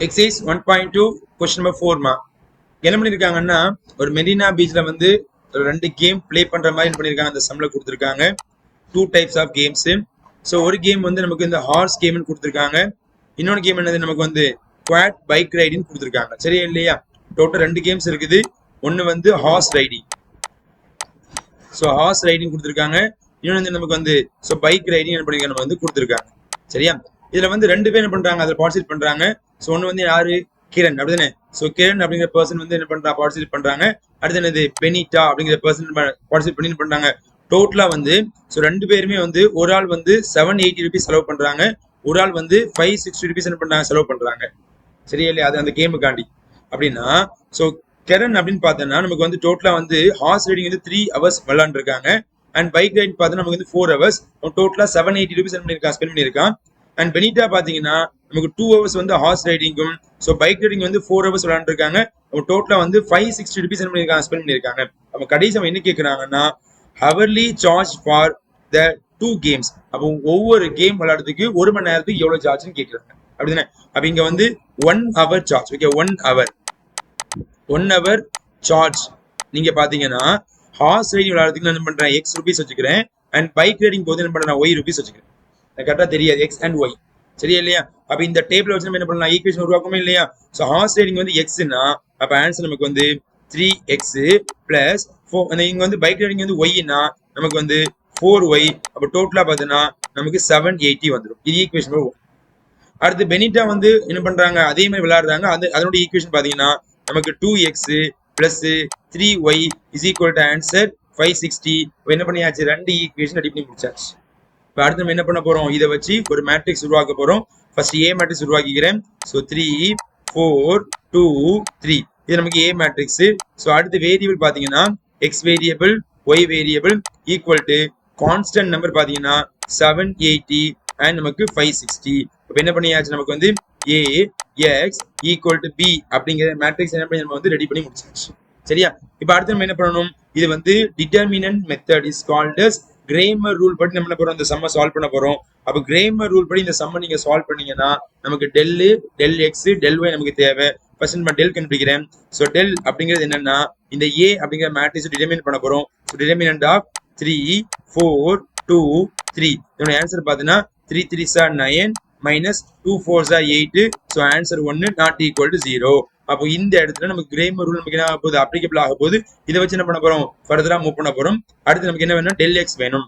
Exercise 1.2 question number 4 மா என்ன பண்ணிருக்காங்கன்னா ஒரு மெரினா பீச்ல வந்து ரெண்டு கேம் ப்ளே பண்ற மாதிரி என்ன பண்ணிருக்காங்க அந்த சம்ல கொடுத்துருக்காங்க. 2 டைப்ஸ் ஆஃப் கேம்ஸ். ஸோ ஒரு கேம் வந்து நமக்கு இந்த ஹார்ஸ் கேம்னு கொடுத்துருக்காங்க. இன்னொரு கேம் என்னது நமக்கு வந்து குவாட் பைக் ரைடிங் கொடுத்துருக்காங்க. சரியா இல்லையா? டோட்டல் 2 கேம்ஸ் இருக்குது. ஒன்னு வந்து horse riding. So horse riding கொடுத்துருக்காங்க. இன்னொன்று வந்து நமக்கு வந்து ஸோ பைக் ரைடிங் என்ன பண்ணிருக்காங்க நம்ம வந்து கொடுத்துருக்காங்க. சரியா? இதுல வந்து 2 பேர் என்ன பண்றாங்க அதில் பார்ட்டிசிபேட் பண்றாங்க. ஸோ ஒன்று வந்து யாரு கிரண் அப்படிதானே. ஸோ கிரண் அப்படிங்கிற பர்சன் வந்து என்ன பண்றா பார்ட்டிசிபேட் பண்றாங்க. அடுத்து என்னது பெனிட்டா அப்படிங்கிற பர்சன் பார்ட்டிசிபேட் பண்ணி பண்றாங்க. டோட்டலா வந்து ஸோ 2 பேருமே வந்து ஒரு ஆள் வந்து 780 ரூபீஸ் செலவு பண்றாங்க. ஒரு ஆள் வந்து 560 ரூபீஸ் என்ன பண்றாங்க செலவு பண்றாங்க. சரியா இல்லையா? அது அந்த கேமுக்காண்டி அப்படின்னா ஸோ கெரன் அப்படின்னு பார்த்தோம்னா நமக்கு வந்து டோட்டலா வந்து ஹார்ஸ் ரைடிங் வந்து 3 ஹவர்ஸ் விளாண்டுருக்காங்க. அண்ட் பைக் ரைட் பார்த்தா நமக்கு வந்து 4 ஹவர்ஸ். டோட்டலா 780 ரூபீஸ் ஸ்பெண்ட் பண்ணியிருக்கான். அண்ட் பெனிட்டா பாத்தீங்கன்னா நமக்கு 2 ஹவர்ஸ் வந்து ஹார்ஸ் ரைடிங்கும் ஸோ பைக் ரைடிங் வந்து 4 ஹவர்ஸ் விளாண்டுருக்காங்க. டோட்டலா வந்து 560 ரூபீஸ் ஸ்பெண்ட் பண்ணியிருக்காங்க. அப்போ கடைசி என்ன கேட்குறாங்கன்னா hourly charge for the 2 games. அப்போ ஒவ்வொரு கேம் விளையாடுறதுக்கு 1 மணி நேரத்துக்கு எவ்வளவு சார்ஜ்னு கேட்குறாங்க. அப்படிதானே? அப்ப இங்க வந்து 1 hour charge. Okay, 1 hour charge நீங்க பாத்தீங்கன்னா ஹார்ஸ் ரைடிங் விளையாடுறதுக்கு என்ன பண்றேன் எக்ஸ் ருபீஸ் வச்சுக்கிறேன். அண்ட் பைக் ரைடிங் போது என்ன பண்றேன் ஒய் ருபீஸ் வச்சுக்கிறேன். கரெக்டா தெரியாது எக்ஸ் அண்ட் ஒய். சரியா இல்லையா? அப்ப இந்த டேபிள் வச்சு நம்ம என்ன பண்ணலாம் ஈக்குவேஷன் உருவாக்குமே இல்லையா? ஸோ ஹார்ஸ் ரைடிங் வந்து எக்ஸ்னா அப்ப ஆன்சர் நமக்கு வந்து 3x பிளஸ் 4. இங்க வந்து பைக் ரைடிங் வந்து ஒய்னா நமக்கு வந்து 4y. அப்ப டோட்டலா பாத்தீங்கன்னா நமக்கு 780 வந்துடும். இது ஈக்குவேஷன் 1. அடுத்து பெனிட்டா வந்து என்ன பண்றாங்க அதே மாதிரி விளையாடுறாங்க. அதனோட ஈக்குவேஷன் பாத்தீங்கன்னா நமக்கு 2x plus 3y is equal to answer 560. என்ன பண்ணியாச்சு 2 ஈக்குவேஷன் ரெடி பண்ணி முடிச்சாச்சு. இப்போ அடுத்து நம்ம என்ன பண்ண போறோம் இதை வச்சு ஒரு மேட்ரிக்ஸ் உருவாக்க போறோம். ஃபர்ஸ்ட் ஏ மேட்ரிக்ஸ் உருவாக்கிக்கிறேன். ஸோ 3 4 2 3 இது நமக்கு ஏ மேட்ரிக்ஸ். ஸோ அடுத்து வேரியபிள் பாத்தீங்கன்னா x variable y variable equal to constant number பாத்தீங்கன்னா 780 அண்ட் நமக்கு 560. இப்போ என்ன பண்ணியாச்சு நமக்கு வந்து A X equal to be அப்படிங்கிற மேட்ரிக்ஸ் என்ன பண்ணி நம்ம வந்து ரெடி பண்ணி முடிச்சாச்சு. சரியா? இப்போ அடுத்து நம்ம என்ன பண்ணணும் இது வந்து determinant method is called as Cramer rule படி நம்ம என்ன போறோம் இந்த சம்ம சால்வ் பண்ண போறோம். அப்போ கிரேமர் ரூல் படி இந்த சம்ம நீங்க சால்வ் பண்ணீங்கன்னா நமக்கு டெல் எக்ஸ் டெல் ஒய் நமக்கு தேவை. ஃபர்ஸ்ட் நம்ம டெல் கண்டுபிடிக்கிறேன். ஸோ டெல் அப்படிங்கிறது என்னன்னா இந்த ஏ அப்படிங்கிற மேட்ரிக்ஸ் டிட்டர்மின் பண்ண போறோம். ஸோ டிட்டர்மினன்ட் ஆஃப் 3 4 2 3 இதோட ஆன்சர் பார்த்தீங்கன்னா 3 3s are 9 minus 2 4s are 8. So answer 1 not equal to 0. அப்போ இந்த இடத்துல நமக்கு கிரேமர் ரூல் நமக்கு என்ன ஆக போகுது அப்ளிகபிள் ஆக போகுது. இதை வச்சு என்ன பண்ண போறோம் ஃபர்தரா மூவ் பண்ண போறோம். அடுத்து நமக்கு என்ன வேணும் டெல் எக்ஸ் வேணும்.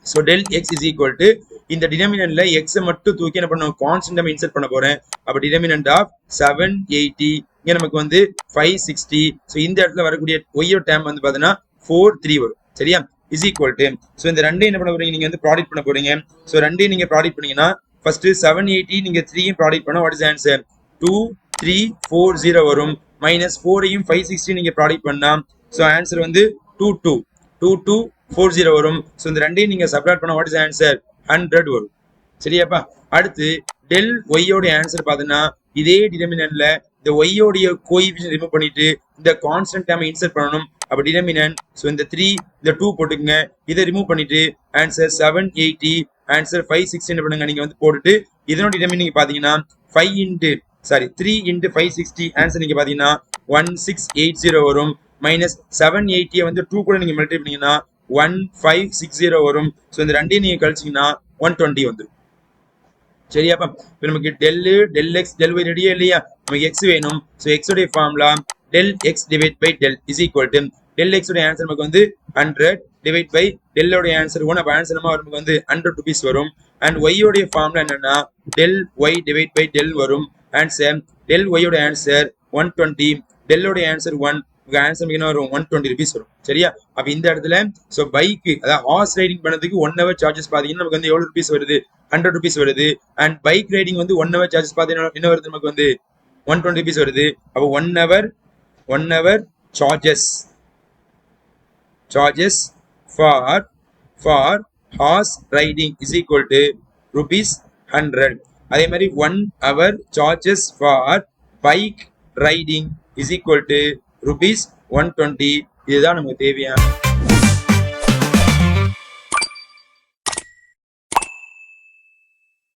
So del x is equal to இந்த டிட்டர்மினன்ட்ல எக்ஸை மட்டும் தூக்கி என்ன பண்ணும் கான்ஸ்டன்ட் இன்சர்ட் பண்ண போறேன். அப்போ டிட்டர்மினன்ட் ஆஃப் 780 இங்க நமக்கு வந்து 560. ஸோ இந்த இடத்துல வரக்கூடிய ஒய்யோ டேம் வந்து பாத்தீங்கன்னா 4 3 வரும். சரியா? இஸ் ஈக்குவல் டு ஸோ இந்த ரெண்டையும் என்ன பண்ண போறீங்க நீங்க வந்து ப்ராடக்ட் பண்ண போறீங்க. ஸோ ரெண்டையும் நீங்க ப்ராடக்ட் பண்ணீங்கன்னா ஃபர்ஸ்ட் 780 நீங்க 3யும் ப்ராடக்ட் பண்ணா வாட் இஸ் ஆன்சர் 2340 வரும். மைனஸ் 4யும் 560 நீங்க ப்ராடக்ட் பண்ணா ஸோ ஆன்சர் வந்து 2240 வரும். ஸோ இந்த ரெண்டையும் நீங்க சப்ராக்ட் பண்ணா வாட் இஸ் ஆன்சர் 100 வரும். சரியாப்பா? அடுத்து டெல் ஒய்யோட ஆன்சர் பாத்தீங்கன்னா இதே டிட்டர்மினன்ட்ல இந்த ஒய்யோடைய கோஎஃபிஷியன்ட் ரிமூவ் பண்ணிட்டு இந்த கான்ஸ்டன்ட் டேர்ம் இன்சர்ட் பண்ணணும். அப்ப டிட்டர்மினன்ட் ஸோ இந்த 3 இந்த 2 போட்டுக்கங்க. இதை ரிமூவ் பண்ணிட்டு ஆன்சர் 780 ஆன்சர் 560 என்ன பண்ணுங்க நீங்க வந்து போட்டுட்டு இதனோட டிட்டர்மினன்ட் நீங்க பாத்தீங்கன்னா 3 into 560 ஆன்சர் நீங்க பாத்தீங்கன்னா 1680 வரும். மைனஸ் 780 வந்து 2 கூட நீங்க மல்டிப்ளை பண்ணீங்கன்னா 1560 வரும். ஸோ இந்த ரெண்டையும் நீங்க கழிச்சீங்கன்னா 120 வந்துடும். சரியாப்பா? இப்போ நமக்கு டெல் எக்ஸ் டெல் ஒய் ரெடியா இல்லையா? நமக்கு எக்ஸ் வேணும். ஸோ எக்ஸ் உடைய formula del x divide by del is equal to del x உடைய ஆன்சர் நமக்கு வந்து 100 டிவைட் பை டெல்லோட ஆன்சர் 1. அப்போ ஆன்சர் நமக்கு வந்து 100 ருபீஸ் வரும். அண்ட் ஒய்யோடைய ஃபார்முலா என்னன்னா del y divide by del வரும். ஆன்சர் டெல் ஒய்யோட ஆன்சர் 120 டெல்லோட ஆன்சர் 1 ஆன்சர் என்ன வரும் 120 ருபீஸ் வரும். சரியா? அப்ப இந்த இடத்துல ஸோ பைக்கு அதாவது ஹார்ஸ் ரைடிங் பண்ணதுக்கு 1 ஹவர் சார்ஜஸ் பாத்தீங்கன்னா நமக்கு வந்து எவ்வளவு ருபீஸ் வருது 100 ருபீஸ் வருது. அண்ட் பைக் ரைடிங் வந்து 1 ஹவர் சார்ஜஸ் பாத்தீங்கன்னா என்ன வருது நமக்கு வந்து 120 ருபீஸ் வருது. அப்போ 1 hour charges for horse riding is equal to ₹100. அதே மாதிரி 1 hour charges for bike riding is equal to ₹120. இதுதான் நமக்கு தேவையான